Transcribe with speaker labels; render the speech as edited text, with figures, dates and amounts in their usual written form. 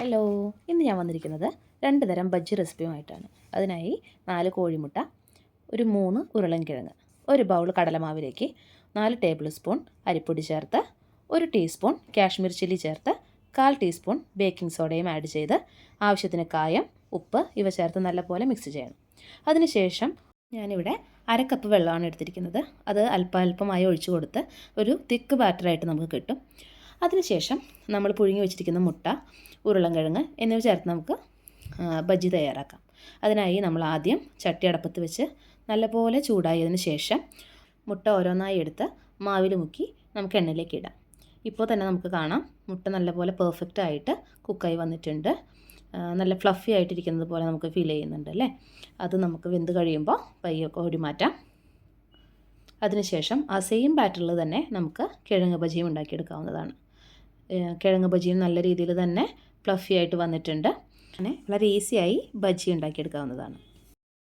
Speaker 1: Hello, ഇന്ന് ഞാൻ വന്നിരിക്കുന്നത് 2 തരം ബജ്ജി റെസിപ്പിയുമായിട്ടാണ്. അതിനായി 4 കോഴിമുട്ട, ഒരു 3 ഉരുളൻകിഴങ്ങ്, ഒരു ബൗൾ കടലമാവിലേക്ക് 4 ടേബിൾ സ്പൂൺ അരിപ്പൊടി ചേർത്ത്, 1 ടീസ്പൂൺ കാശ്മീർ ചില്ലി ചേർത്ത്, 1/4 ടീസ്പൂൺ ബേക്കിംഗ് സോഡയും ആഡ് ചെയ്ത്, ആവശ്യത്തിന് കായം, ഉപ്പ് ഇവ ചേർത്ത് നല്ലപോലെ മിക്സ് ചെയ്യണം. അതിനുശേഷം ഞാനിവിടെ 1/2 കപ്പ് വെള്ളമാണ് എടുത്തിരിക്കുന്നത്. അത് അല്പമായി ഒഴിച്ചു കൊടുത്ത് ഒരു തിക്ക് ബാറ്ററായിട്ട് നമുക്ക് കിട്ടും. അതിനുശേഷം നമ്മൾ പുഴുങ്ങി വെച്ചിരിക്കുന്ന മുട്ട, ഉരുളൻകിഴങ്ങ് എന്നിവ ചേർത്ത് നമുക്ക് ബജ്ജി തയ്യാറാക്കാം. അതിനായി നമ്മൾ ആദ്യം ചട്ടി അടപ്പത്ത് വെച്ച് നല്ലപോലെ ചൂടായതിന് ശേഷം മുട്ട ഓരോന്നായി എടുത്ത് മാവിൽ മുക്കി നമുക്ക് എണ്ണയിലേക്ക് ഇടാം. ഇപ്പോൾ തന്നെ നമുക്ക് കാണാം മുട്ട നല്ലപോലെ പെർഫെക്റ്റ് ആയിട്ട് കുക്കായി വന്നിട്ടുണ്ട്. നല്ല ഫ്ലഫി ആയിട്ടിരിക്കുന്നത് പോലെ നമുക്ക് ഫീൽ ചെയ്യുന്നുണ്ട് അല്ലേ. അത് നമുക്ക് വെന്ത് കഴിയുമ്പോൾ പയ്യെ കോരി മാറ്റാം. അതിനുശേഷം ആ സെയിം ബാറ്ററിൽ തന്നെ നമുക്ക് കിഴങ്ങ് ബജിയും ഉണ്ടാക്കിയെടുക്കാവുന്നതാണ്. കിഴങ്ങ് ബജിയും നല്ല രീതിയിൽ തന്നെ ഫ്ലഫി ആയിട്ട് വന്നിട്ടുണ്ട്. അങ്ങനെ വളരെ ഈസിയായി ബജി ഉണ്ടാക്കിയെടുക്കാവുന്നതാണ്.